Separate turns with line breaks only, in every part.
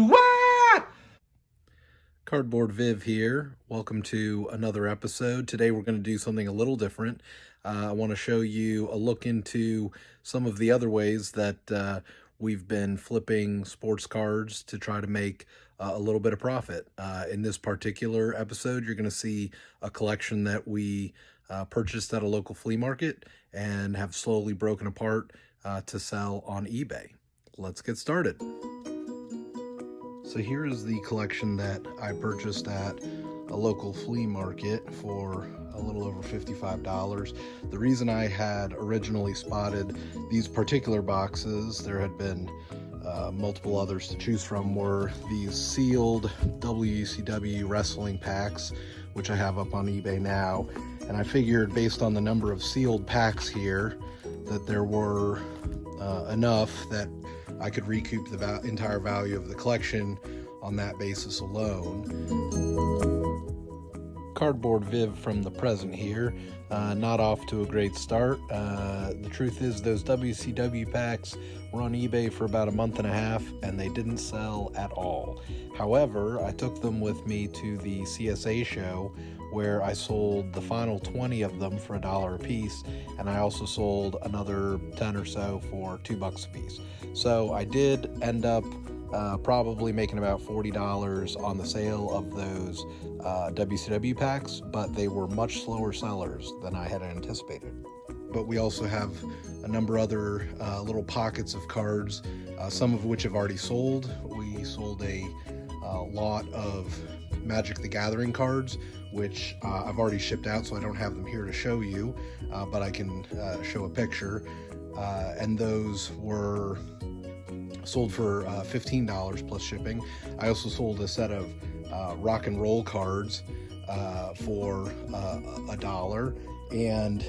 What? Cardboard Viv here. Welcome to another episode. Today we're going to do something a little different. I want to show you a look into some of the other ways that we've been flipping sports cards to try to make a little bit of profit. In this particular episode, you're going to see a collection that we purchased at a local flea market and have slowly broken apart to sell on eBay. Let's get started. So here is the collection that I purchased at a local flea market for a little over $55. The reason I had originally spotted these particular boxes, there had been multiple others to choose from, were these sealed WCW wrestling packs, which I have up on eBay now. And I figured, based on the number of sealed packs here, that there were enough that I could recoup the entire value of the collection on that basis alone. Cardboard Viv from the present here, not off to a great start. The truth is, those WCW packs were on eBay for about a month and a half and they didn't sell at all. However, I took them with me to the CSA show where I sold the final 20 of them for $1 a piece, and I also sold another 10 or so for $2 a piece. So I did end up probably making about $40 on the sale of those WCW packs, but they were much slower sellers than I had anticipated. But we also have a number of other little pockets of cards, some of which have already sold. We sold a lot of Magic the Gathering cards, which I've already shipped out, so I don't have them here to show you, but I can show a picture. And those were sold for $15 plus shipping. I also sold a set of rock and roll cards for $1. And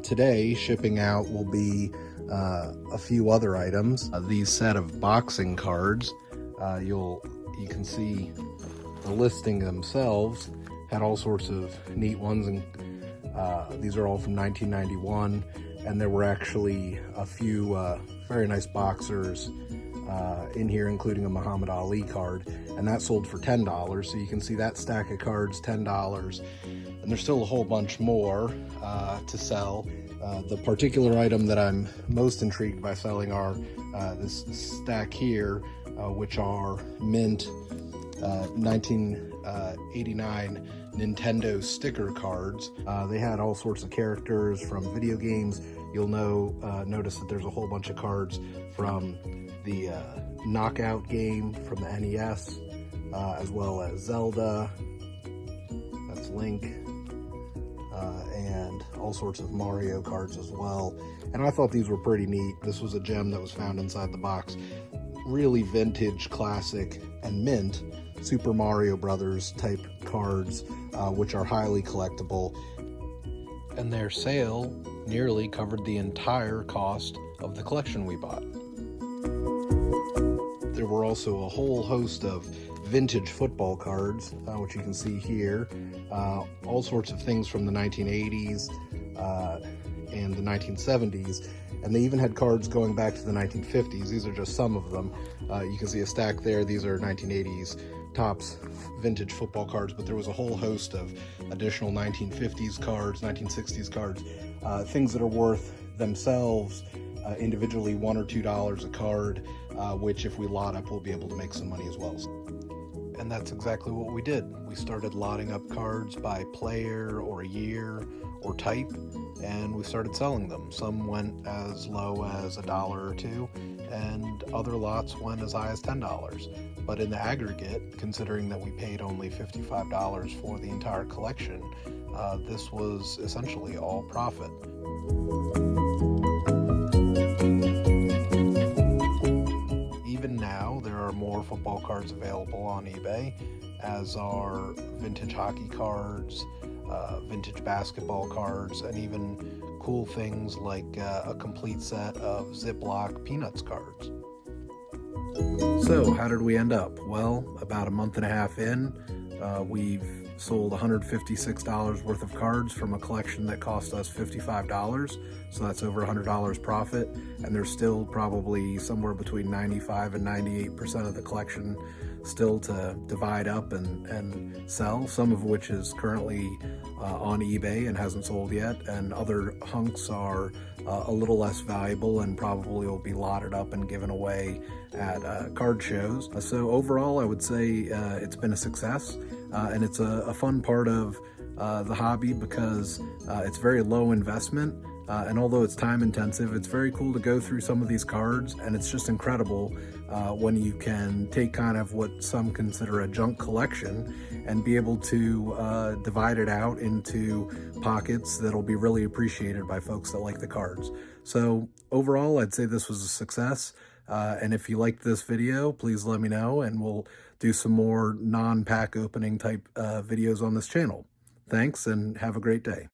today, shipping out will be a few other items. These set of boxing cards, you can see the listing themselves had all sorts of neat ones, and these are all from 1991, and there were actually a few very nice boxers in here, including a Muhammad Ali card, and that sold for $10. So you can see that stack of cards, $10, and there's still a whole bunch more to sell. The particular item that I'm most intrigued by selling are this stack here, which are mint 1989 Nintendo sticker cards. They had all sorts of characters from video games. You'll notice that there's a whole bunch of cards from the Knockout game from the NES, as well as Zelda, that's Link, and all sorts of Mario cards as well. And I thought these were pretty neat. This was a gem that was found inside the box. Really vintage, classic, and mint Super Mario Brothers type cards, which are highly collectible. And their sale nearly covered the entire cost of the collection we bought. There were also a whole host of vintage football cards, which you can see here. All sorts of things from the 1980s and the 1970s. And they even had cards going back to the 1950s. These are just some of them. You can see a stack there. These are 1980s Topps vintage football cards, but there was a whole host of additional 1950s cards, 1960s cards, things that are worth themselves individually $1 or $2 a card, which if we lot up, we'll be able to make some money as well. And that's exactly what we did. We started lotting up cards by player or year or type, and we started selling them. Some went as low as $1 or $2, and other lots went as high as $10. But in the aggregate, considering that we paid only $55 for the entire collection, this was essentially all profit. Even now, there are more football cards available on eBay, as are vintage hockey cards, vintage basketball cards, and even cool things like a complete set of Ziploc Peanuts cards. So how did we end up? Well, about a month and a half in, we've sold $156 worth of cards from a collection that cost us $55. so that's over $100 profit, and there's still probably somewhere between 95 and 98% of the collection still to divide up and sell, some of which is currently on eBay and hasn't sold yet, and other hunks are a little less valuable and probably will be lotted up and given away at card shows. So overall, I would say it's been a success, and it's a fun part of the hobby because it's very low investment. And although it's time intensive, it's very cool to go through some of these cards, and it's just incredible when you can take kind of what some consider a junk collection and be able to divide it out into pockets that'll be really appreciated by folks that like the cards. So overall, I'd say this was a success. And if you liked this video, please let me know, and we'll do some more non-pack opening type videos on this channel. Thanks, and have a great day.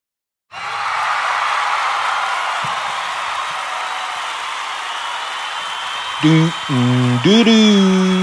Do do do.